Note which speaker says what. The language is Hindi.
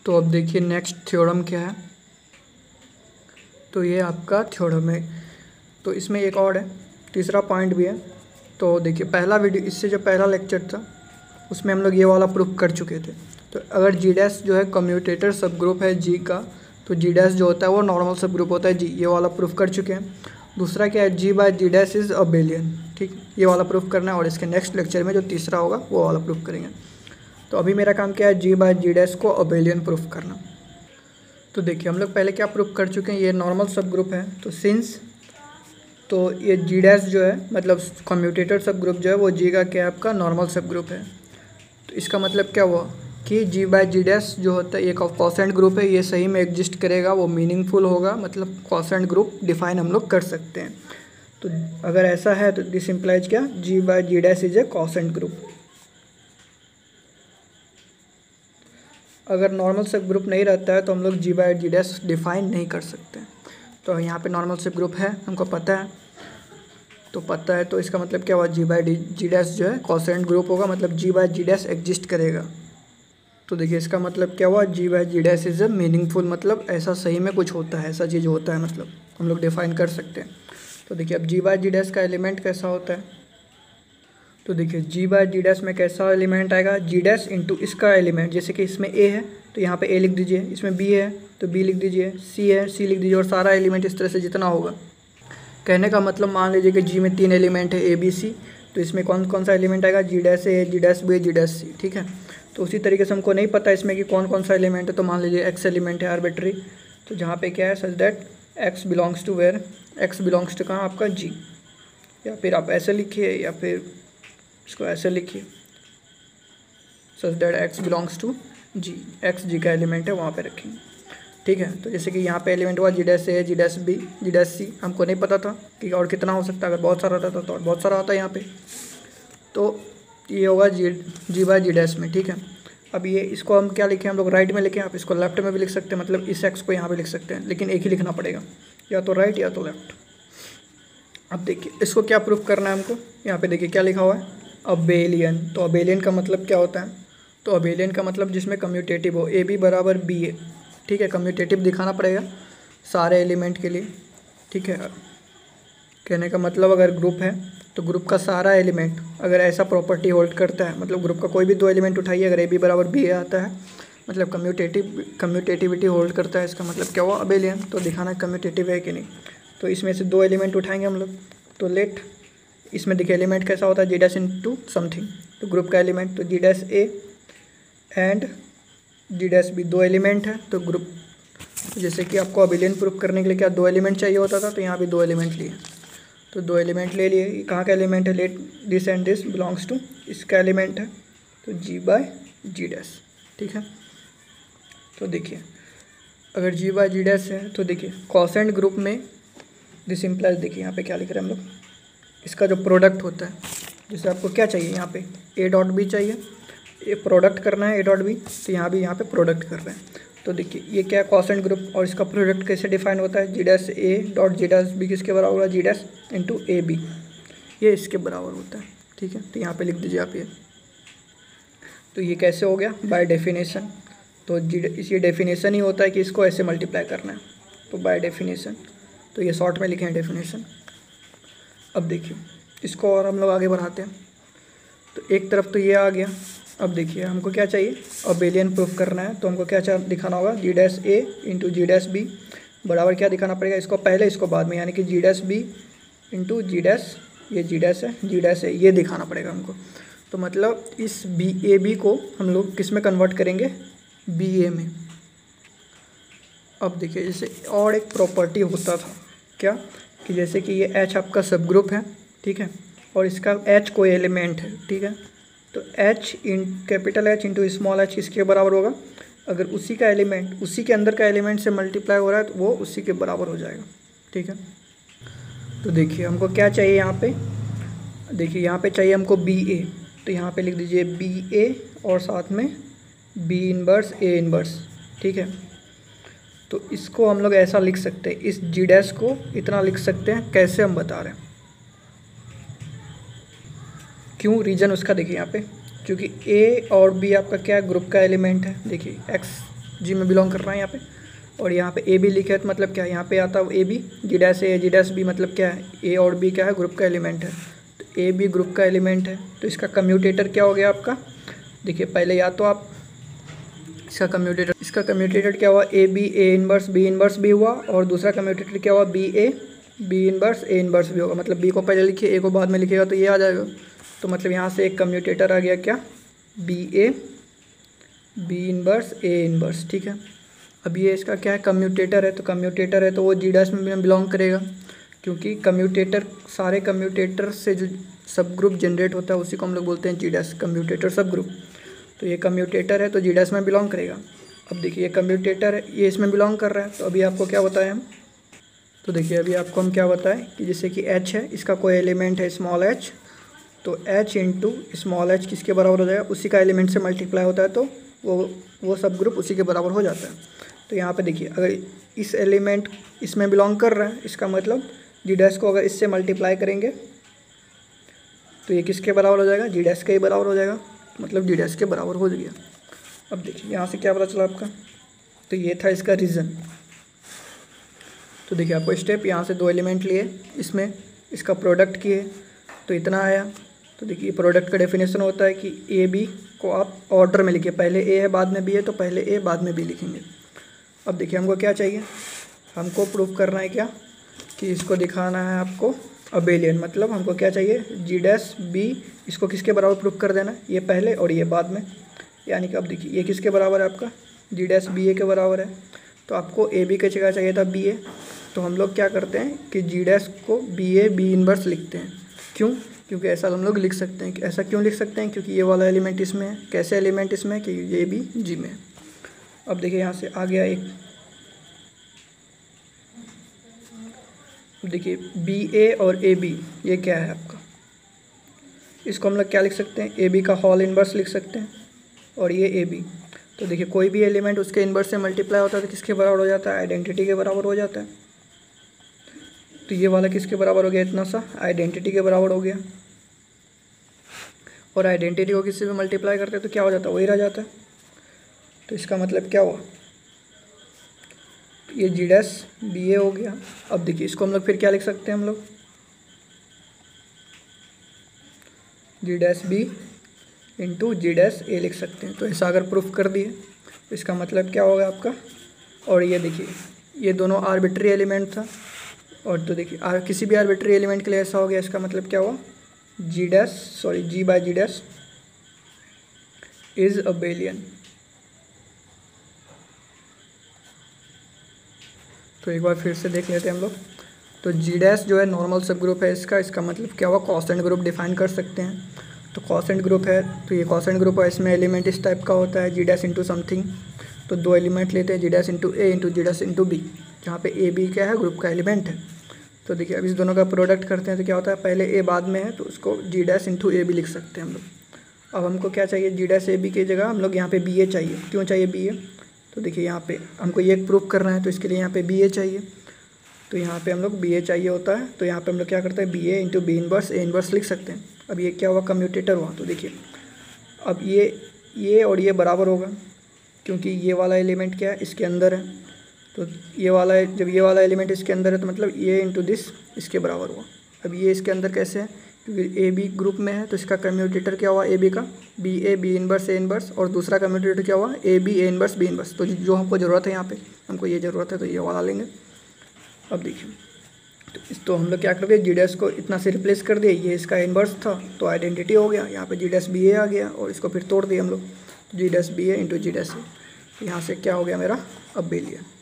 Speaker 1: तो अब देखिए नेक्स्ट थ्योरम क्या है। तो ये आपका थ्योरम है। तो इसमें एक और है, तीसरा पॉइंट भी है। तो देखिए पहला वीडियो, इससे जो पहला लेक्चर था उसमें हम लोग ये वाला प्रूफ कर चुके थे। तो अगर जी डैश जो है कम्यूटेटर सब ग्रुप है जी का, तो जी डैश जो होता है वो नॉर्मल सब ग्रुप होता है जी, ये वाला प्रूफ कर चुके हैं। दूसरा क्या है, G by G dash is abelian, ठीक, ये वाला प्रूफ करना है। और इसके नेक्स्ट लेक्चर में जो तीसरा होगा वो वाला प्रूफ करेंगे। तो अभी मेरा काम क्या है, जी बाय जी डैश को अबेलियन प्रूफ करना। तो देखिए हम लोग पहले क्या प्रूफ कर चुके हैं, ये नॉर्मल सब ग्रुप है। तो सिंस तो ये जी डैश जो है मतलब कम्यूटेटर सब ग्रुप जो है वो जी का क्या आपका नॉर्मल सब ग्रुप है। तो इसका मतलब क्या हुआ कि जी बाय जी डैश जो होता है ये कोसेंट ग्रुप है, ये सही में एग्जिस्ट करेगा, वो मीनिंगफुल होगा, मतलब कोसेंट ग्रुप डिफाइन हम लोग कर सकते हैं। तो अगर ऐसा है तो दिस इम्प्लाइज क्या, G by G dash is a quotient group. अगर नॉर्मल सब ग्रुप नहीं रहता है तो हम लोग G by G dash define नहीं कर सकते। तो यहाँ पे नॉर्मल सब ग्रुप है, हमको पता है, तो पता है तो इसका मतलब क्या हुआ, जी बाय जी डैश जो है कोसेंट ग्रुप होगा, मतलब G by G dash exist करेगा। तो देखिए इसका मतलब क्या हुआ, G by G dash is a meaningful, मतलब ऐसा सही में कुछ होता है, ऐसा चीज़ होता है, मतलब हम लोग डिफाइन कर सकते हैं। तो देखिए अब जी बाय जी डैश का एलिमेंट कैसा होता है। तो देखिए जी बाय जी डैश में कैसा एलिमेंट आएगा, जी डैश इंटू इसका एलिमेंट, जैसे कि इसमें ए है तो यहाँ पे ए लिख दीजिए, इसमें बी है तो बी लिख दीजिए, सी है सी लिख दीजिए, और सारा एलिमेंट इस तरह से जितना होगा। कहने का मतलब मान लीजिए कि जी में 3 एलिमेंट है ए बी सी, तो इसमें कौन कौन सा एलिमेंट आएगा, जी dash A, G dash B, G dash C, ठीक है। तो उसी तरीके से हमको नहीं पता इसमें कि कौन कौन सा एलिमेंट है, तो मान लीजिए एक्स एलिमेंट है आर्बिट्री, तो जहाँ पे क्या है such that X belongs to where, X belongs to कहाँ आपका जी, या फिर आप ऐसे लिखिए या फिर इसको ऐसे लिखिए, such that X belongs to G, X G का एलिमेंट है वहाँ पे रखेंगे, ठीक है। तो जैसे कि यहाँ पे एलिमेंट हुआ जी dash A, G dash B, G dash C, हमको नहीं पता था कि और कितना हो सकता है, अगर बहुत सारा रहता तो और बहुत सारा होता है यहाँ पे। तो ये होगा जी बाय जी डैश में, ठीक है। अब ये इसको हम क्या लिखें, हम लोग राइट में लिखें, आप इसको लेफ्ट में भी लिख सकते हैं, मतलब इस एक्स को यहाँ पे लिख सकते हैं, लेकिन एक ही लिखना पड़ेगा, या तो राइट या तो लेफ्ट। अब देखिए इसको क्या प्रूफ करना है हमको, यहाँ पे देखिए क्या लिखा हुआ है, अबेलियन। तो अबेलियन का मतलब क्या होता है, तो अबेलियन का मतलब जिसमें कम्यूटेटिव हो, ए बी बराबर बी ए, ठीक है, कम्यूटेटिव दिखाना पड़ेगा सारे एलिमेंट के लिए, ठीक है। कहने का मतलब अगर ग्रुप है तो ग्रुप का सारा एलिमेंट अगर ऐसा प्रॉपर्टी होल्ड करता है, मतलब ग्रुप का कोई भी 2 एलिमेंट उठाइए, अगर ए बी बराबर बी ए आता है, मतलब कम्यूटेटिविटी होल्ड करता है, इसका मतलब क्या हुआ अबेलियन। तो दिखाना कम्यूटेटिव है कि नहीं। तो इसमें से 2 एलिमेंट उठाएंगे हम लोग, तो लेट इसमें देखिए एलिमेंट कैसा होता है, जी डैश इंटू समथिंग, तो ग्रुप का एलिमेंट, तो G dash A and G dash B 2 element है, तो ग्रुप, जैसे कि आपको अबेलियन प्रूफ करने के लिए क्या 2 एलिमेंट चाहिए होता था, तो यहाँ भी 2 एलिमेंट लिए, तो 2 एलिमेंट ले लिए। कहाँ का एलिमेंट है, let this and this belongs to, इसका एलिमेंट है, तो जी बाय जी डैश, ठीक है। तो देखिए अगर जी बाय जी डैश है तो देखिए कोसेंट ग्रुप में दिस इम्प्लाइज, देखिए यहाँ पे क्या लिख रहे हैं हम लोग, इसका जो प्रोडक्ट होता है, जैसे आपको क्या चाहिए यहाँ पे ए डॉट बी चाहिए, ये प्रोडक्ट करना है ए डॉट बी, तो यहाँ पे प्रोडक्ट कर रहे हैं। तो देखिए ये क्या है कोसेंट ग्रुप, और इसका प्रोडक्ट कैसे डिफाइन होता है, G dash A dot G dash B किसके बराबर होगा, G dash into A B, ये इसके बराबर होता है, ठीक है। तो यहाँ पे लिख दीजिए आप ये। तो ये कैसे हो गया, बाय डेफिनेशन। तो ये डेफिनेशन ही होता है कि इसको ऐसे मल्टीप्लाई करना है, तो बाय डेफिनेशन, तो ये शॉर्ट में लिखे हैं डेफिनेशन। अब देखिए इसको और हम लोग आगे बढ़ाते हैं। तो एक तरफ तो ये आ गया, अब देखिए हमको क्या चाहिए, अबेलियन प्रूफ करना है, तो हमको क्या दिखाना होगा, जी डैश ए इंटू जी डैश बी बराबर क्या दिखाना पड़ेगा, इसको पहले इसको बाद में, यानी कि जी डैश बी इंटू जी डैश, ये जी डैश है जी डैश है, ये दिखाना पड़ेगा हमको। तो मतलब इस बी ए बी को हम लोग किस में कन्वर्ट करेंगे, बी ए में। अब देखिए जैसे और एक प्रॉपर्टी होता था क्या, कि जैसे कि ये एच आपका सब ग्रुप है, ठीक है, और इसका एच कोई एलिमेंट है, ठीक है, तो H in capital H into small H किसके बराबर होगा, अगर उसी का एलिमेंट उसी के अंदर का एलिमेंट से मल्टीप्लाई हो रहा है तो वो उसी के बराबर हो जाएगा, ठीक है। तो देखिए हमको क्या चाहिए यहाँ पे, देखिए यहाँ पे चाहिए हमको बी ए, तो यहाँ पे लिख दीजिए बी ए और साथ में बी इनवर्स ए इनवर्स, ठीक है। तो इसको हम लोग ऐसा लिख सकते हैं, इस जी डैश को इतना लिख सकते हैं, कैसे हम बता रहे हैं, क्यों, रीज़न उसका देखिए यहाँ पे, क्योंकि ए और बी आपका क्या ग्रुप का एलिमेंट है, देखिए एक्स जी में बिलोंग कर रहा है यहाँ पे। और यहाँ पे ए बी लिखे है तो मतलब क्या है, यहाँ पे आता है A B, G dash A G dash B, मतलब क्या है, ए और बी क्या है, ग्रुप का एलिमेंट है। तो ए बी ग्रुप का एलिमेंट है, तो इसका कम्यूटेटर क्या हो गया आपका। देखिए पहले या तो आप इसका कम्यूटेटर क्या हुआ, A B A inverse B हुआ, और दूसरा कम्यूटेटर क्या हुआ, B A B inverse A inverse B होगा। मतलब बी को पहले लिखिए, ए को बाद में लिखिएगा तो ये आ जाएगा। तो मतलब यहाँ से एक कम्यूटेटर आ गया क्या, B A B inverse A inverse, ठीक है। अब ये इसका क्या है, कम्यूटेटर है, तो कम्यूटेटर है तो वो जी डैश में बिलोंग करेगा, क्योंकि कम्यूटेटर, सारे कम्यूटेटर से जो सब ग्रुप जनरेट होता है उसी को हम लोग बोलते हैं जी डैश, कम्यूटेटर सब ग्रुप। तो ये कम्यूटेटर है तो जी डैश में बिलोंग करेगा। अब देखिए ये कम्यूटेटर है, ये इसमें बिलोंग कर रहा है, तो अभी आपको क्या बताएं हम, तो देखिए अभी आपको हम क्या बताएं कि जैसे कि एच है, इसका कोई एलिमेंट है स्मॉल एच, तो एच इंटू स्मॉल एच किसके बराबर हो जाएगा, उसी का एलिमेंट से मल्टीप्लाई होता है, तो वो सब ग्रुप उसी के बराबर हो जाता है। तो यहाँ पे देखिए अगर इस एलिमेंट इसमें बिलोंग कर रहा है, इसका मतलब जी डैश को अगर इससे मल्टीप्लाई करेंगे तो ये किसके बराबर हो जाएगा, जी डैश के ही बराबर हो जाएगा, मतलब जी डैश के बराबर हो गया। अब देखिए यहाँ से क्या पता चला आपका, तो ये था इसका रीज़न। तो देखिए आपको स्टेप, यहाँ से दो एलिमेंट लिए, इसमें इसका प्रोडक्ट किए तो इतना आया। तो देखिए प्रोडक्ट का डेफिनेशन होता है कि ए बी को आप ऑर्डर में लिखिए, पहले ए है बाद में बी है, तो पहले ए बाद में बी लिखेंगे। अब देखिए हमको क्या चाहिए, हमको प्रूफ करना है क्या, कि इसको दिखाना है आपको अबेलियन, मतलब हमको क्या चाहिए, जी डैश बी, इसको किसके बराबर प्रूफ कर देना है, ये पहले और ये बाद में। यानी कि अब देखिए ये किसके बराबर है आपका, जी डैश बी ए के बराबर है, तो आपको ए बी की जगह चाहिए था बी ए। तो हम लोग क्या करते हैं कि जी डैश को बी ए बी इनवर्स लिखते हैं। क्यों, क्योंकि ऐसा हम लोग लिख सकते हैं। कि ऐसा क्यों लिख सकते हैं, क्योंकि ये वाला एलिमेंट इसमें है। कैसे एलिमेंट इसमें, कि ये भी जी में है। अब देखिए यहाँ से आ गया एक, देखिए बी ए और ए बी ये क्या है आपका, इसको हम लोग क्या लिख सकते हैं, ए बी का होल इनवर्स लिख सकते हैं, और ये ए बी। तो देखिए कोई भी एलिमेंट उसके इनवर्स से मल्टीप्लाई होता है तो किसके बराबर हो जाता है, आइडेंटिटी के बराबर हो जाता है। तो ये वाला किसके बराबर हो गया, इतना सा आइडेंटिटी के बराबर हो गया। और आइडेंटिटी को किसी भी मल्टीप्लाई करते हैं तो क्या हो जाता है, वही रह जाता है। तो इसका मतलब क्या हुआ, ये जी डैश बी ए हो गया। अब देखिए इसको हम लोग फिर क्या लिख सकते हैं, हम लोग जी डैश बी इंटू जी डैश ए लिख सकते हैं। तो ऐसा अगर प्रूफ कर दिए तो इसका मतलब क्या होगा आपका। और ये देखिए ये दोनों आर्बिट्री एलिमेंट था, और तो देखिए किसी भी आर्बिट्री एलिमेंट के लिए ऐसा हो गया। इसका मतलब क्या हुआ, G by G dash is abelian. तो एक बार फिर से देख लेते हैं हम लोग। तो जी डैश जो है नॉर्मल सब ग्रुप है इसका मतलब क्या हुआ, कॉन्स्टेंट ग्रुप डिफाइन कर सकते हैं। तो कॉन्स्टेंट ग्रुप है, तो ये कॉन्स्टेंट ग्रुप है, इसमें एलिमेंट इस टाइप का होता है, जी डैश इंटू समथिंग। तो दो एलिमेंट लेते हैं, जी डैश इंटू ए इंटू जी डैश इंटू बी, जहाँ पे ए बी क्या है, ग्रुप का एलिमेंट है। तो देखिए अब इस दोनों का प्रोडक्ट करते हैं तो क्या होता है, पहले ए बाद में है तो उसको जी डैश इंटू ए बी लिख सकते हैं हम लोग। अब हमको क्या चाहिए, जी डैश ए बी की जगह हम लोग यहाँ पे बी ए चाहिए। क्यों चाहिए बी ए, तो देखिए यहाँ पे हमको ये प्रूफ करना है तो इसके लिए यहाँ पे बी ए चाहिए। तो यहाँ पे हम लोग बी ए चाहिए होता है, तो यहाँ पे हम लोग क्या करते हैं, B A into B inverse A inverse लिख सकते हैं। अब ये क्या हुआ, कम्यूटेटर हुआ। तो देखिए अब ये और ये बराबर होगा, क्योंकि ये वाला एलिमेंट क्या है, इसके अंदर है। तो ये वाला, जब ये वाला एलिमेंट इसके अंदर है तो मतलब ये इंटू दिस इसके बराबर हुआ। अब ये इसके अंदर कैसे है, क्योंकि ए बी ग्रुप में है तो इसका कम्यूटेटर क्या हुआ, ए बी का B A B inverse A inverse, और दूसरा कम्यूटेटर क्या हुआ, A B A inverse B inverse. तो जो हमको ज़रूरत है यहाँ पे, हमको ये ज़रूरत है तो ये वाला लेंगे। अब देखिए तो हम लोग क्या कर दिए, जी डैश को इतना से रिप्लेस कर दिए, ये इसका इनवर्स था तो आइडेंटिटी हो गया। यहाँ पे जी डैश बी ए आ गया और इसको फिर तोड़ दिए हम लोग, जी dash B A into ji dash ए। यहाँ से क्या हो गया मेरा अबेलियन।